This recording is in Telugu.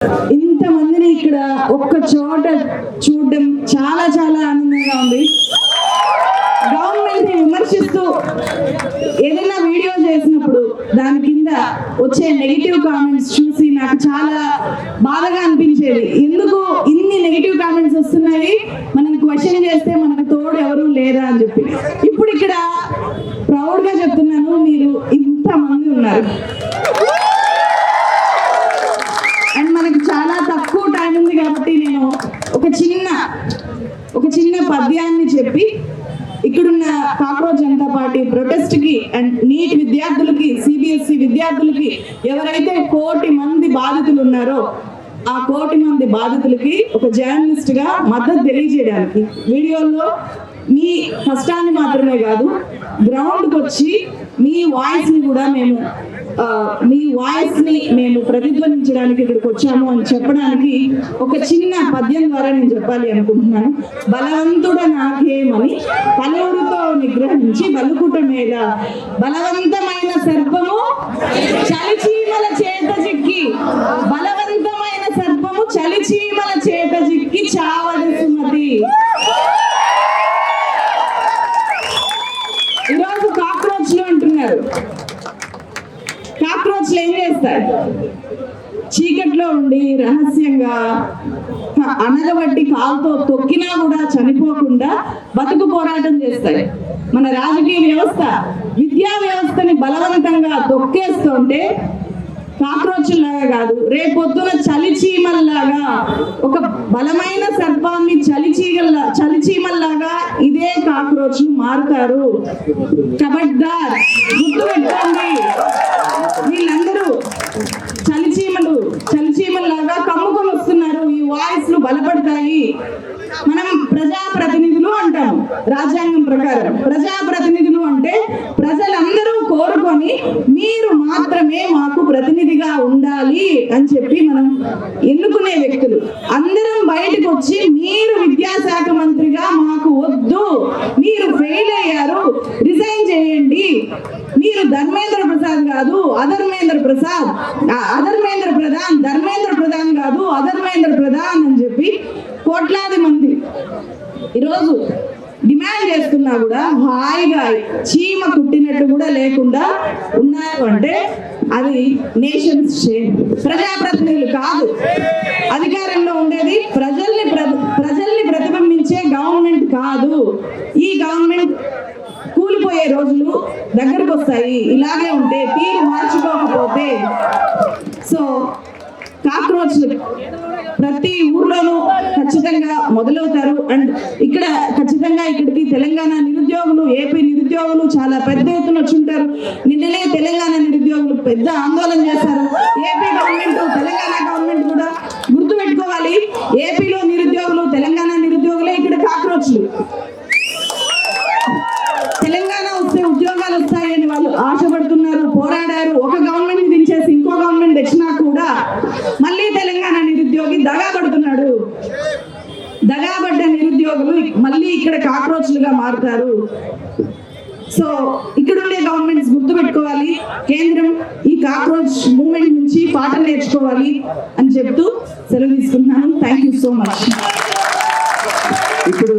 ఇంతమందిని ఇక్కడ ఒక్క చోట చూడడం చాలా చాలా ఆనందంగా ఉంది. గవర్నమెంట్ ని విమర్శిస్తూ ఏదైనా వీడియో చేసినప్పుడు దాని కింద వచ్చే నెగిటివ్ కామెంట్స్ చూసి నాకు చాలా బాధగా అనిపించేది. ఎందుకు ఇన్ని నెగిటివ్ కామెంట్స్ వస్తున్నాయి, మనం క్వశ్చన్ చేస్తే మనకు తోడు ఎవరు లేరా అని చెప్పి. ఇప్పుడు ఇక్కడ ప్రౌడ్ గా చెప్తున్నాను, మీరు ఇంతమంది ఉన్నారు అండ్ మనకు చాలా తక్కువ టైం ఉంది కాబట్టి నేను ఒక చిన్న పద్యాన్ని చెప్పి ఇక్కడున్న కాక్రోచ్ జనతా పార్టీ ప్రొటెస్ట్ కి అండ్ నీట్ విద్యార్థులకి, సిబిఎస్ఈ విద్యార్థులకి, ఎవరైతే 1 కోటి మంది బాధితులు ఉన్నారో ఆ 1 కోటి మంది బాధితులకి ఒక జర్నలిస్ట్ గా మద్దతు తెలియజేయడానికి వీడియోలో మీ కష్టాన్ని మాత్రమే కాదు, గ్రౌండ్కి వచ్చి మీ వాయిస్ ని కూడా మేము ప్రతిధ్వనించడానికి ఇక్కడికి వచ్చాము అని చెప్పడానికి ఒక చిన్న పద్యం ద్వారా నేను చెప్పాలి అనుకుంటున్నాను. బలవంతుడ నాకేమని పలువురితో నిగ్రహించి బలుకుట మీద బలవంతమైన సర్పము చలిచీమల చేత చిక్కి, బలవంతమైన సర్పము చలిచీమల చేత చిక్కి చావడి సుమతి. ఈరోజు కాక్రోచ్లు అంటున్నారు. కాక్రోచ్లు ఏం చేస్తాయి? చీకట్లో ఉండి రహస్యంగా అనగబట్టి కాలుతో తొక్కినా కూడా చనిపోకుండా బతుకు పోరాటం చేస్తాయి. మన రాజకీయ వ్యవస్థ, విద్యా వ్యవస్థని బలవంతంగా తొక్కేస్తుంటే కాక్రోచ్లాగా కాదు, రేపొద్దున చలిచీమల్లాగా ఒక బలమైన సర్పాన్ని చలిచీమల్లాగా ఇదే కాక్రోచ్లు మారుతారు. కబడ్దార్, గుర్తుపెట్టుకోండి. వీళ్ళందరూ చలిచీమల్లాగా కమ్ముకొని వస్తున్నారు. ఈ వాయిస్లు బలపడతాయి. మనం ప్రజాప్రతినిధులు అంటాం. రాజ్యాంగం ప్రకారం ప్రజాప్రతినిధులు అంటే ప్రజలందరూ కోరుకొని మీరు మాత్రమే మాకు ప్రతినిధిగా ఉండాలి అని చెప్పి మనం ఎన్నుకునే వ్యక్తులు. అందరం బయటకు వచ్చి మీరు విద్యాశాఖ మంత్రిగా మాకు వద్దు, మీరు ఫెయిల్ అయ్యారు, రిజైన్ చేయండి, మీరు ధర్మేంద్ర ప్రసాద్ కాదు అధర్మేంద్ర ప్రధాన్, ధర్మేంద్ర ప్రధాన్ కాదు అధర్మేంద్ర ప్రధాన్ అని చెప్పి కోట్లాది మంది ఈరోజు డిమాండ్ చేస్తున్నా కూడా హాయిగా చీమ కుట్టినట్టు కూడా లేకుండా ఉన్నారు అంటే అది నేషన్స్ షేమ్. ప్రజాప్రతినిధులు కాదు, అధికారంలో ఉండేది ప్రజల్ని ప్రతిబింబించే గవర్నమెంట్ కాదు. ఈ గవర్నమెంట్ కూలిపోయే రోజులు దగ్గరకు వస్తాయి. ఇలాగే ఉంటే, తీరు మార్చుకోకపోతే. సో కాక్రోచ్లు ప్రతి ఊర్లోనూ ఖచ్చితంగా మొదలవుతారు. అండ్ ఇక్కడ ఖచ్చితంగా ఇక్కడికి తెలంగాణ నిరుద్యోగులు, ఏపీ నిరుద్యోగులు చాలా పెద్ద ఎత్తున వచ్చుంటారు. నిన్ననే తెలంగాణ నిరుద్యోగులు పెద్ద ఆందోళన చేశారు. ఏపీ గవర్నమెంట్, తెలంగాణ గవర్నమెంట్ కూడా గుర్తు పెట్టుకోవాలి. ఏపీలో నిరుద్యోగులు, తెలంగాణ నిరుద్యోగులే ఇక్కడ కాక్రోచ్లు. తెలంగాణ వస్తే ఉద్యోగాలు వస్తాయని వాళ్ళు ఆశపడుతున్నారు, పోరాడారు. ఒక గవర్నమెంట్ దించేసి ఇంకో గవర్నమెంట్ తెచ్చినా కూడా మళ్ళీ తెలంగాణ నిరుద్యోగి దగాపడుతున్నాడు. దగాబడ్డ నిరుద్యోగులు మళ్ళీ ఇక్కడ కాక్రోచ్లుగా మారుతారు. సో ఇక్కడుండే గవర్నమెంట్స్ గుర్తు పెట్టుకోవాలి. కేంద్రం ఈ కాక్రోచ్ మూవ్మెంట్ నుంచి పాఠం నేర్చుకోవాలి అని చెప్తూ సెలవు తీసుకుంటున్నాను. Thank you so much.